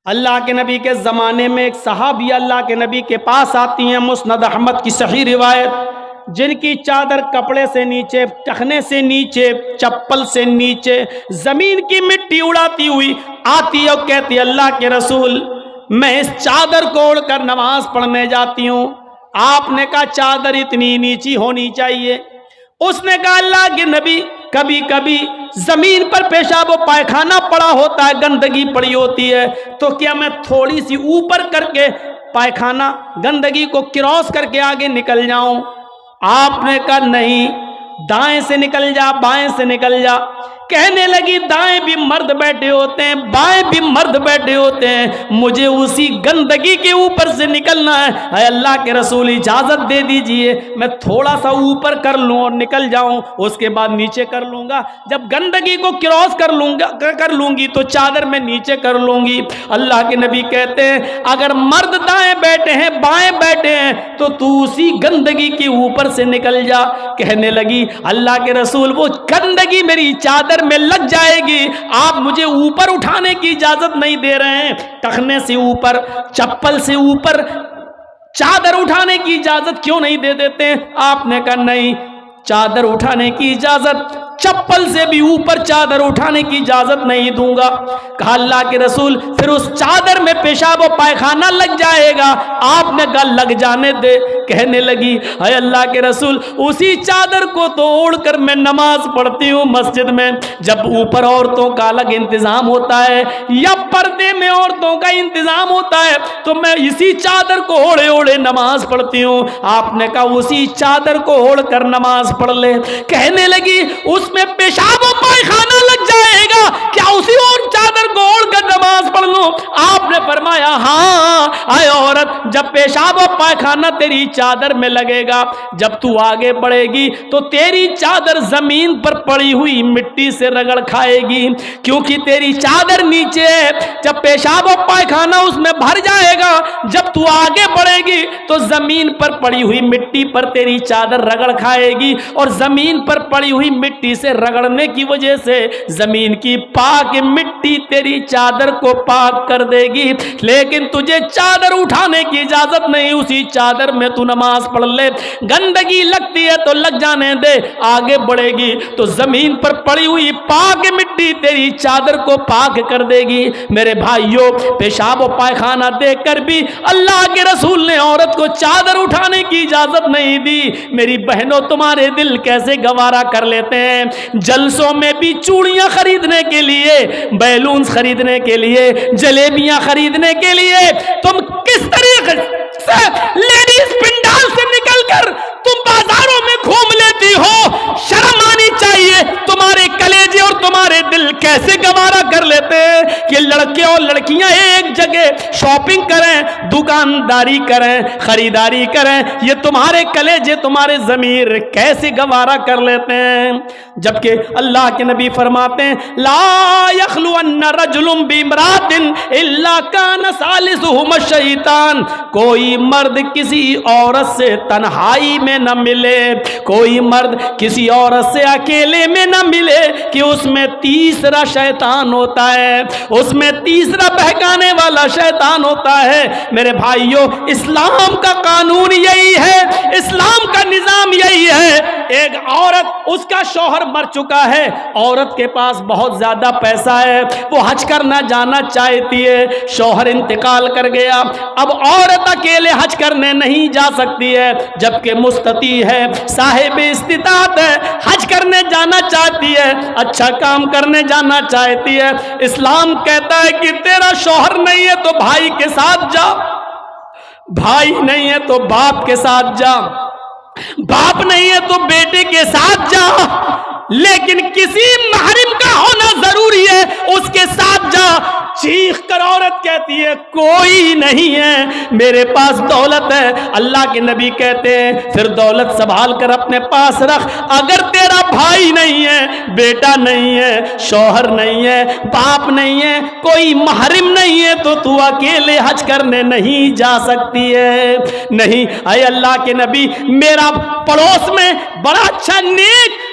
اللہ کے نبی کے زمانے میں ایک صحابی اللہ کے نبی کے پاس آتی ہیں، مسند احمد کی صحیح روایت، جن کی چادر کپڑے سے نیچے، ٹخنے سے نیچے، چپل سے نیچے زمین کی مٹی اڑاتی ہوئی آتی اور کہتی اللہ کے رسول میں اس چادر کو اوڑھ کر نماز پڑھنے جاتی ہوں۔ آپ نے کہا چادر اتنی نیچی ہونی چاہیے۔ اس نے کہا اللہ کے نبی کبھی کبھی زمین پر پیشاب و پائخانہ پڑا ہوتا ہے، گندگی پڑی ہوتی ہے، تو کیا میں تھوڑی سی اوپر کر کے پائخانہ گندگی کو کراس کر کے آگے نکل جاؤں؟ آپ نے کہا نہیں، دائیں سے نکل جا، بائیں سے نکل جا۔ کہنے لگی دائیں بھی مرد بیٹھے ہوتے ہیں، بائیں بھی مرد بیٹھے ہوتے ہیں، مجھے اسی گندگی کے اوپر سے نکلنا ہے۔ اے اللہ کے رسول اجازت دے دیجئے، میں تھوڑا سا اوپر کر لوں اور نکل جاؤں، اس کے بعد نیچے کر لوں گا۔ جب گندگی کو کراس کر لوں گی تو چادر میں نیچے کر لوں گی۔ اللہ کے نبی کہتے ہیں اگر مرد دائیں بیٹھے ہیں، بائیں بیٹھے ہیں، تو اسی گندگی کے اوپر سے نکل جا۔ کہنے لگی اللہ کے رسول وہ گندگی میری چادر میں لگ جائے گی، آپ مجھے اوپر اٹھانے کی اجازت نہیں دے رہے ہیں، ٹخنے سے اوپر، چپل سے اوپر چادر اٹھانے کی اجازت کیوں نہیں دے دیتے ہیں؟ آپ نے کہا نہیں، چادر اٹھانے کی اجازت، چپل سے بھی اوپر چادر اٹھانے کی اجازت نہیں دوں گا۔ کہا اللہ کے رسول پھر اس چادر میں پیشاب و پائخانہ لگ جائے گا۔ آپ نے کہا لگ جانے دے۔ کہنے لگی اے اللہ کے رسول اسی چادر کو تو اوڑھ کر میں نماز پڑھتی ہوں مسجد میں، جب اوپر عورتوں کا الگ انتظام ہوتا ہے یا پردے میں عورتوں کا انتظام ہوتا ہے تو میں اسی چادر کو اوڑھے اوڑھے نماز پڑھتی ہوں۔ آپ نے کہا اسی چادر کو اوڑھ کر نماز پڑھ لے۔ کہنے لگی اس میں پیشاب و پائخانہ لگ جائے گا، کیا اسی اور چادر کو اوڑھ کر نماز پڑھ لوں؟ آپ نے فرمایا ہاں اے عورت، جب پیشاب و پائخانہ تیری چادر میں لگے گا، جب تو آگے بڑھے گی تو تیری چادر زمین پر پڑی ہوئی مٹی سے رگڑ کھائے گی، کیونکہ تیری چادر نیچے ہے۔ جب پیشاب و پائخانہ اس میں بھر جائے گا، جب تو آگے بڑھے گی تو زمین پر پڑی ہوئی مٹی پر تیری چادر رگڑ کھائے گی، اور زمین پر پڑی ہوئی مٹی سے رگڑنے کی وجہ سے زمین کی پاک مٹی تیری چادر کو پاک کر دے گی، لیکن تجھے چادر اٹھانے کی اجازت نہیں، اسی چادر میں تو نماز پڑھ لے۔ گندگی لگتی ہے تو لگ جانے دے، آگے بڑھے گی تو زمین پر پڑی ہوئی پاک مٹی تیری چادر کو پاک کر دے گی۔ میرے بھائیوں، پیشاب و پائخانہ دیکھ کر بھی اللہ کے رسول نے عورت کو چادر اٹھانے کی اجازت نہیں دی۔ میری بہنوں، تمہارے دل کیسے گوارا کر لیتے ہیں؟ جلسوں میں بھی چوڑیاں خریدنے کے لیے، بیلونز خریدنے کے لیے، جلیبیاں خریدنے کے لیے تم کس طریقے سے لیڈیز پنڈال سے نکل کر تم بازاروں میں گھوم لیتی ہو؟ شرم آنی چاہیے۔ تمہارے کلیجے اور تمہارے دل کیسے گوارا کر لیتے ہیں کہ لڑکے اور لڑکیاں ایک جگہ شاپنگ کریں، دکانداری کریں، خریداری کریں؟ یہ تمہارے کلیجے، تمہارے ضمیر کیسے گوارا کر لیتے ہیں؟ جبکہ اللہ کے نبی فرماتے ہیں لا یخلون رجل بامرأۃ الا کان ثالثہما الشیطان، کوئی مرد کسی عورت سے تنہائی میں نہ ملے، کوئی مرد کسی عورت سے اکیلے میں نہ ملے کہ اس میں تیسرا شیطان ہوتا ہے، اس میں تیسرا بہکانے والا شیطان ہوتا ہے۔ میرے بھائیوں، اسلام کا قانون یہی ہے، اسلام کا نظام یہی ہے۔ ایک عورت، اس کا شوہر مر چکا ہے، عورت کے پاس بہت زیادہ پیسہ ہے، وہ حج کرنا جانا چاہتی ہے، شوہر انتقال کر گیا، اب عورت اکیلے حج کرنے نہیں جا سکتی ہے، جبکہ مستطیع ہے، صاحب استطاعت ہے، حج کرنے جانا چاہتی ہے، اچھا کام کرنے جانا چاہتی ہے۔ اسلام کہتا ہے کہ تیرا شوہر نہیں ہے تو بھائی کے ساتھ جا، بھائی نہیں ہے تو باپ کے ساتھ جا، باپ نہیں ہے تو بیٹے کے ساتھ جا، لیکن کسی محرم کا ہونا ضروری ہے، اس کے ساتھ جا۔ چیخ کر عورت کہتی ہے کوئی نہیں ہے، میرے پاس دولت ہے۔ اللہ کے نبی کہتے ہیں پھر دولت سنبھال کر اپنے پاس رکھ، اگر تیرا بھائی نہیں ہے، بیٹا نہیں ہے، شوہر نہیں ہے، باپ نہیں ہے، کوئی محرم نہیں ہے تو اکیلے حج کرنے نہیں جا سکتی ہے۔ نہیں، اے اللہ کے نبی، میرا پڑوس میں بڑا اچھا نیک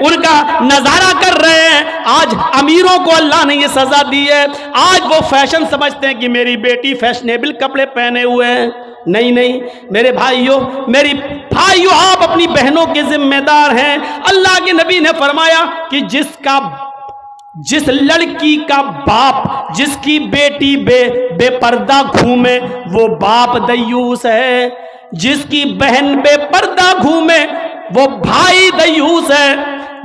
ان کا نظارہ کر رہے ہیں. آج امیروں کو اللہ نے یہ سزا دی ہے. آج وہ فیشن سمجھتے ہیں کہ میری بیٹی فیشنیبل کپڑے پہنے ہوئے ہیں. نہیں نہیں میرے بھائیوں، میری بھائیوں، آپ اپنی بہنوں کے ذمہ دار ہیں. اللہ کے نبی نے فرمایا کہ جس لڑکی کا باپ جس کی بیٹی بے پردہ گھومے وہ باپ دیوس ہے. جس کی بہن بے پردہ گھومے وہ بھائی دیوس ہے.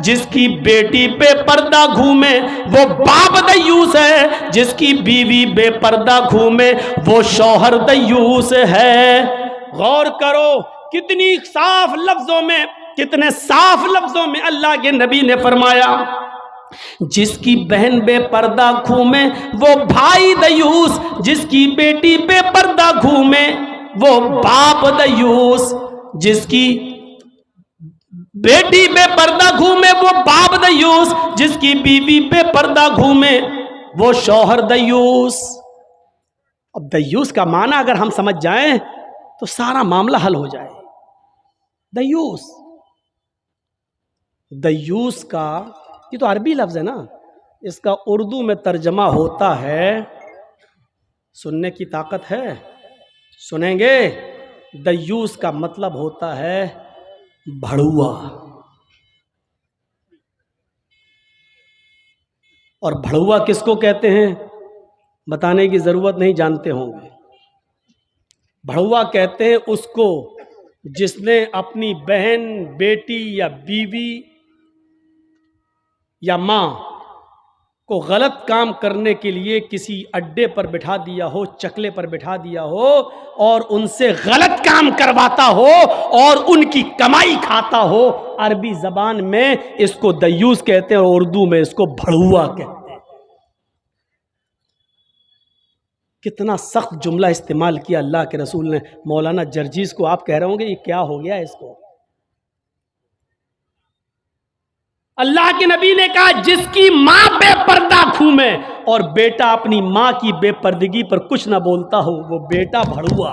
جس کی بیٹی بے پردہ گھومے وہ باپ دیوس ہے. جس کی بیوی بے پردہ گھومے وہ شوہر دیوس ہے. غور کرو کتنی صاف لفظوں میں، کتنے صاف لفظوں میں اللہ کے نبی نے فرمایا جس کی بہن بے پردہ گھومے وہ بھائی دیوس، جس کی بیٹی بے پردہ گھومے وہ باپ دیوس. جس کی بیٹی بے پردہ گھومے وہ باپ دیوس، جس کی بیوی بے پردہ گھومے وہ شوہر دیوس. اب دیوس کا معنی اگر ہم سمجھ جائیں تو سارا معاملہ حل ہو جائے. دیوس کا یہ تو عربی لفظ ہے نا، اس کا اردو میں ترجمہ ہوتا ہے، سننے کی طاقت ہے؟ سنیں گے. دیوس کا مطلب ہوتا ہے بھڑوا. اور بھڑوا کس کو کہتے ہیں بتانے کی ضرورت نہیں، جانتے ہوں گے. بھڑوا کہتے ہیں اس کو جس نے اپنی بہن، بیٹی یا بیوی یا ماں کو غلط کام کرنے کے لیے کسی اڈے پر بٹھا دیا ہو، چکلے پر بٹھا دیا ہو اور ان سے غلط کام کرواتا ہو اور ان کی کمائی کھاتا ہو. عربی زبان میں اس کو دیوس کہتے ہیں اور اردو میں اس کو بھڑوا کہتے ہیں. کتنا سخت جملہ استعمال کیا اللہ کے رسول نے. مولانا جرجیز کو آپ کہہ رہے ہوں گے یہ کیا ہو گیا اس کو. اللہ کے نبی نے کہا جس کی ماں بے پردہ گھومے اور بیٹا اپنی ماں کی بے پردگی پر کچھ نہ بولتا ہو وہ بیٹا بھڑوا.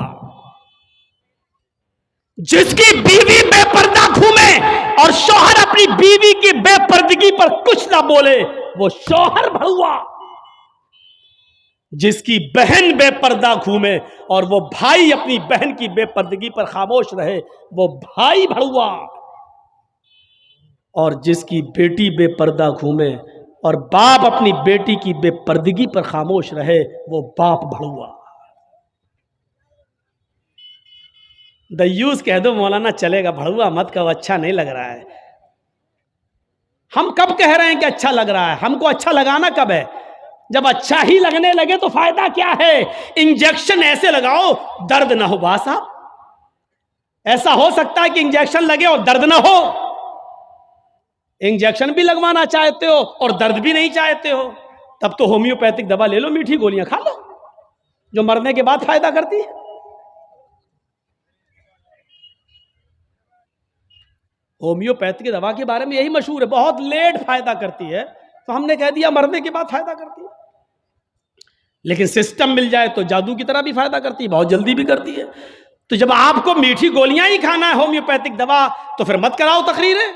جس کی بیوی بے پردہ گھومے اور شوہر اپنی بیوی کی بے پردگی پر کچھ نہ بولے وہ شوہر بھڑوا. جس کی بہن بے پردہ گھومے اور وہ بھائی اپنی بہن کی بے پردگی پر خاموش رہے وہ بھائی بھڑوا. اور جس کی بیٹی بے پردہ گھومے اور باپ اپنی بیٹی کی بے پردگی پر خاموش رہے وہ باپ بھڑوا. دیوس کہہ دو مولانا چلے گا، بھڑوا مت کہو، اچھا نہیں لگ رہا ہے. ہم کب کہہ رہے ہیں کہ اچھا لگ رہا ہے؟ ہم کو اچھا لگانا کب ہے؟ جب اچھا ہی لگنے لگے تو فائدہ کیا ہے؟ انجیکشن ایسے لگاؤ درد نہ ہو. باسا ایسا ہو سکتا ہے کہ انجیکشن لگے اور درد نہ ہو؟ انجیکشن بھی لگوانا چاہتے ہو اور درد بھی نہیں چاہتے ہو، تب تو ہومیوپیتھک دوا لے لو، میٹھی گولیاں کھا لو جو مرنے کے بعد فائدہ کرتی ہے. ہومیوپیتھک دوا کے بارے میں یہی مشہور ہے، بہت لیٹ فائدہ کرتی ہے، تو ہم نے کہہ دیا مرنے کے بعد فائدہ کرتی ہے. لیکن سسٹم مل جائے تو جادو کی طرح بھی فائدہ کرتی ہے، بہت جلدی بھی کرتی ہے. تو جب آپ کو میٹھی گولیاں ہی کھانا ہے ہومیوپیتھک دوا تو پھر مت کراؤ تقریریں،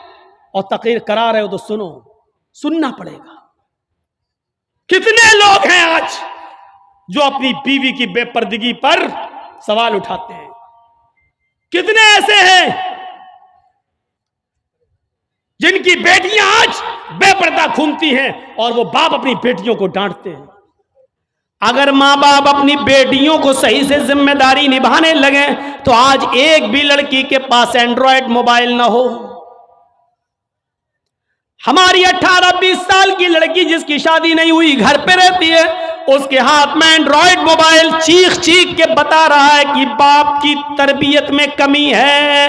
اور تقریر کرا رہے ہو تو سننا پڑے گا. کتنے لوگ ہیں آج جو اپنی بیوی کی بے پردگی پر سوال اٹھاتے ہیں؟ کتنے ایسے ہیں جن کی بیٹیاں آج بے پردہ گھومتی ہیں اور وہ باپ اپنی بیٹیوں کو ڈانٹتے ہیں؟ اگر ماں باپ اپنی بیٹیوں کو صحیح سے ذمہ داری نبھانے لگیں تو آج ایک بھی لڑکی کے پاس اینڈرائڈ موبائل نہ ہو. ہماری 18-20 سال کی لڑکی جس کی شادی نہیں ہوئی گھر پہ رہتی ہے، اس کے ہاتھ میں اینڈرائڈ موبائل چیخ چیخ کے بتا رہا ہے کہ باپ کی تربیت میں کمی ہے،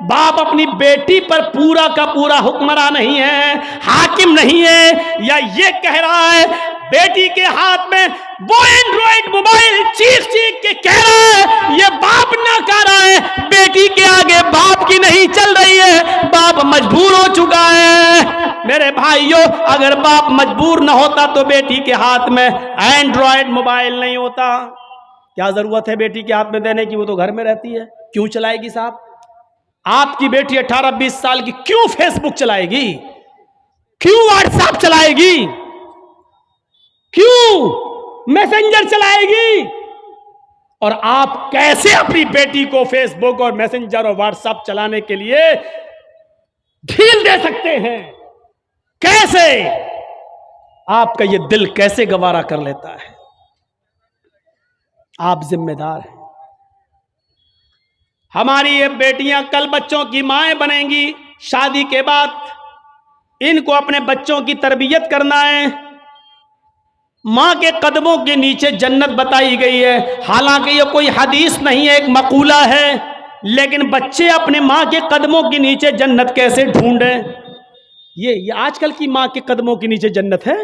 باپ اپنی بیٹی پر پورا کا پورا حکمراں نہیں ہے، حاکم نہیں ہے. یا یہ کہہ رہا ہے بیٹی کے ہاتھ میں وہ اینڈرائڈ موبائل چیخ چیخ کے کہہ رہا ہے یہ باپ نہ کہہ رہا ہے، بیٹی کے آگے باپ کی نہیں چل رہی ہے، باپ مجبور ہو چکا ہے. میرے بھائیوں اگر باپ مجبور نہ ہوتا تو بیٹی کے ہاتھ میں اینڈرائڈ موبائل نہیں ہوتا. کیا ضرورت ہے بیٹی کے ہاتھ میں دینے کی؟ وہ تو گھر میں رہتی ہے، کیوں چلائے گی صاحب؟ آپ کی بیٹی 18-20 سال کی کیوں فیس بک چلائے گی؟ کیوں واٹس ایپ چلائے گی؟ کیوں میسنجر چلائے گی؟ اور آپ کیسے اپنی بیٹی کو فیس بک اور میسنجر اور واٹس ایپ چلانے کے لیے ڈھیل دے سکتے ہیں؟ کیسے؟ آپ کا یہ دل کیسے گوارا کر لیتا ہے؟ آپ ذمہ دار ہیں۔ ہماری یہ بیٹیاں کل بچوں کی مائیں بنیں گی، شادی کے بعد ان کو اپنے بچوں کی تربیت کرنا ہے۔ ماں کے قدموں کے نیچے جنت بتائی گئی ہے، حالانکہ یہ کوئی حدیث نہیں ہے، ایک مقولہ ہے، لیکن بچے اپنے ماں کے قدموں کے نیچے جنت کیسے ڈھونڈیں؟ یہ آج کل کی ماں کے قدموں کے نیچے جنت ہے؟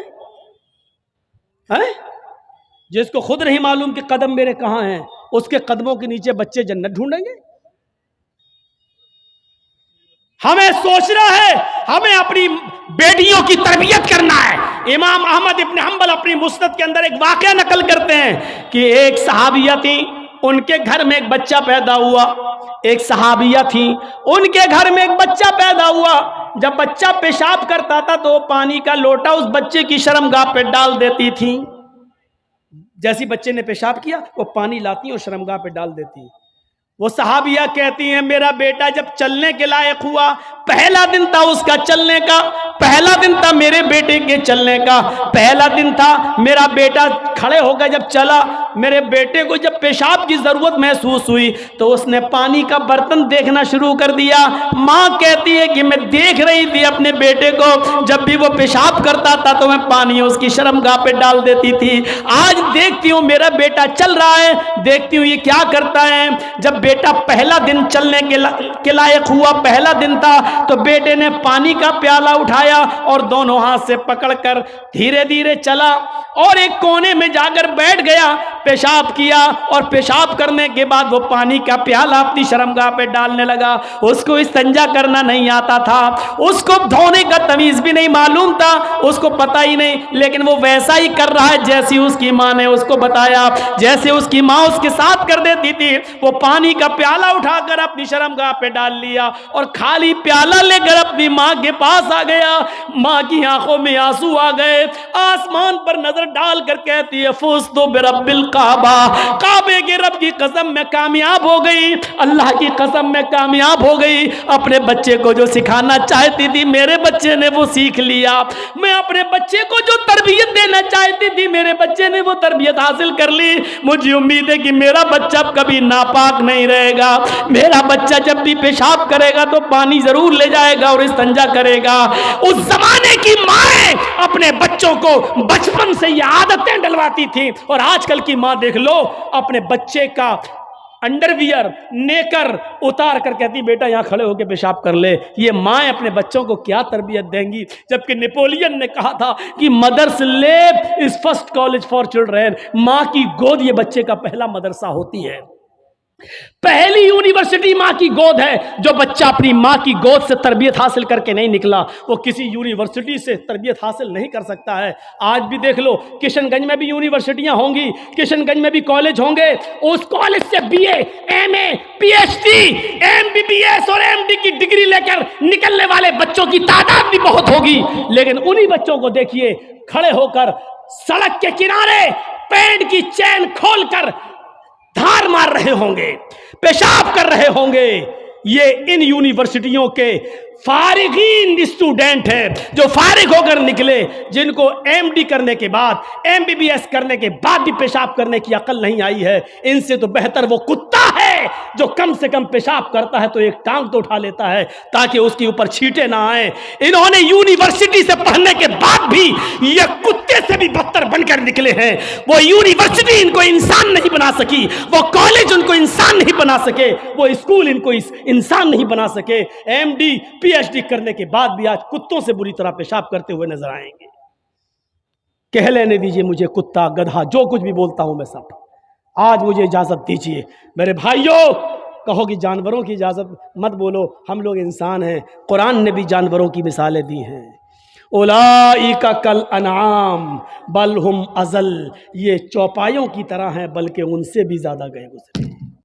جس کو خود نہیں معلوم کہ قدم میرے کہاں ہیں، اس کے قدموں کے نیچے بچے جنت ڈھونڈیں گے؟ ہمیں سوچنا ہے، ہمیں اپنی بیٹیوں کی تربیت کرنا ہے۔ امام احمد ابن حنبل اپنی مسند کے اندر ایک واقعہ نقل کرتے ہیں کہ ایک صحابیہ تھی، ان کے گھر میں ایک بچہ پیدا ہوا۔ ایک صحابیہ تھی، ان کے گھر میں ایک بچہ پیدا ہوا۔ جب بچہ پیشاب کرتا تھا تو وہ پانی کا لوٹا اس بچے کی شرمگاہ پہ ڈال دیتی تھی۔ جیسی بچے نے پیشاب کیا وہ پانی لاتی اور شرمگاہ پہ ڈال دیتی۔ وہ صحابیہ کہتی ہیں میرا بیٹا جب چلنے کے لائق ہوا، پہلا دن تھا اس کا چلنے کا، پہلا دن تھا میرے بیٹے کے چلنے کا، پہلا دن تھا میرا بیٹا کھڑے ہو گیا، جب چلا میرے بیٹے کو جب پیشاب کی ضرورت محسوس ہوئی تو اس نے پانی کا برتن دیکھنا شروع کر دیا۔ ماں کہتی ہے کہ میں دیکھ رہی تھی اپنے بیٹے کو، جب بھی وہ پیشاب کرتا تھا تو میں پانی اس کی شرمگاہ پہ ڈال دیتی تھی۔ آج دیکھتی ہوں میرا بیٹا چل رہا ہے، دیکھتی ہوں یہ کیا کرتا ہے۔ جب بیٹا پہلا دن چلنے کے لائق ہوا، پہلا دن تھا، تو بیٹے نے پانی کا پیالہ اٹھایا اور دونوں ہاتھ سے پکڑ کر دھیرے دھیرے چلا اور ایک کونے میں جا کر بیٹھ گیا، پیشاب کیا اور پیشاب کرنے کے بعد وہ پانی کا پیالہ اپنی شرمگاہ پہ ڈالنے لگا۔ اس کو استنجا کرنا نہیں آتا تھا، اس کو دھونے کا تمیز بھی نہیں معلوم تھا، اس کو پتہ ہی نہیں، لیکن وہ ویسا ہی کر رہا ہے جیسی اس کی ماں نے اس کو بتایا، جیسے اس کی ماں اس کے ساتھ کر دیتی تھی۔ وہ پانی کا پیالہ اٹھا کر اپنی شرمگاہ پہ ڈال لیا اور خالی پیالہ لے کر اپنی ماں کے پاس آ گیا۔ ماں کی آنکھوں میں آنسو آ گئے، آسمان پر نظر ڈال کر کہتی ہے فزت برب الکعبہ، کعبے کے رب کی قسم میں کامیاب ہو گئی، اللہ کی قسم میں کامیاب ہو گئی۔ اپنے بچے کو جو سکھانا چاہتی تھی میرے بچے نے وہ سیکھ لیا، میں اپنے بچے کو جو تربیت دینا چاہتی تھی میرے بچے نے وہ تربیت حاصل کر لی۔ مجھے امید ہے کہ میرا بچہ کبھی ناپاک نہیں رہے گا، میرا بچہ جب بھی پیشاب کرے گا تو پانی ضرور لے جائے گا اور استنجا کرے گا۔ اس زمانے کی مائیں اپنے بچوں کو بچپن سے یہ عادتیں ڈلواتی تھیں، اور آج کل کی ماں دیکھ لو اپنے بچے کا انڈر ویئر نیکر اتار کر کہتی بیٹا یہاں کھڑے ہو کے پیشاب کر لے۔ یہ مائیں اپنے بچوں کو کیا تربیت دیں گی؟ جبکہ نیپولین نے کہا تھا کہ مدرس لیپ از فرسٹ کالج فار چلڈرن، ماں کی گود یہ بچے کا پہلا مدرسہ ہوتی ہے، پہلی یونیورسٹی ماں کی گود ہے۔ جو بچہ اپنی ماں کی گود سے تربیت حاصل کر کے نہیں نکلا وہ کسی یونیورسٹی سے تربیت حاصل نہیں کر سکتا ہے۔ آج بھی دیکھ لو کشن گنج میں بھی یونیورسٹیاں ہوں گی، کشن گنج میں بھی کالج ہوں گے، اس کالج سے B A, M A, P H D, M B B S اور ایم ڈی کی ڈگری لے کر نکلنے والے بچوں کی تعداد بھی بہت ہوگی، لیکن انہی بچوں کو دیکھیے کھڑے ہو کر سڑک کے کنارے پینٹ کی چین کھول کر دھار مار رہے ہوں گے، پیشاب کر رہے ہوں گے۔ یہ ان یونیورسٹیوں کے فارغین اسٹوڈنٹ ہیں جو فارغ ہو کر نکلے، جن کو ایم ڈی کرنے کے بعد، ایم بی بی ایس کرنے کے بعد بھی پیشاب کرنے کی عقل نہیں آئی ہے۔ ان سے تو بہتر وہ کتا ہے جو کم سے کم پیشاب کرتا ہے تو ایک ٹانگ تو اٹھا لیتا ہے تاکہ اس کے اوپر چھینٹے نہ آئیں۔ انہوں نے یونیورسٹی سے پڑھنے کے بعد بھی یہ کتے سے بھی بدتر بن کر نکلے ہیں۔ وہ یونیورسٹی ان کو انسان نہیں بنا سکی، وہ کالج ان کو انسان نہیں بنا سکے، وہ اسکول ان کو انسان نہیں بنا سکے۔ M D P H D کرنے کے بعد بھی آج کتوں سے بری طرح پیشاب کرتے ہوئے نظر آئیں گے۔ کہہ لینے دیجئے مجھے کتا، گدھا، جو کچھ بھی بولتا ہوں میں سب، آج مجھے اجازت دیجئے میرے بھائیوں، کہو کہ جانوروں کی اجازت مت بولو، ہم لوگ انسان ہیں، قرآن نے بھی جانوروں کی مثالیں دی ہیں۔ اولئک کالانعام بل ہم اضل، یہ چوپایوں کی طرح ہیں بلکہ ان سے بھی زیادہ گئے گزرے۔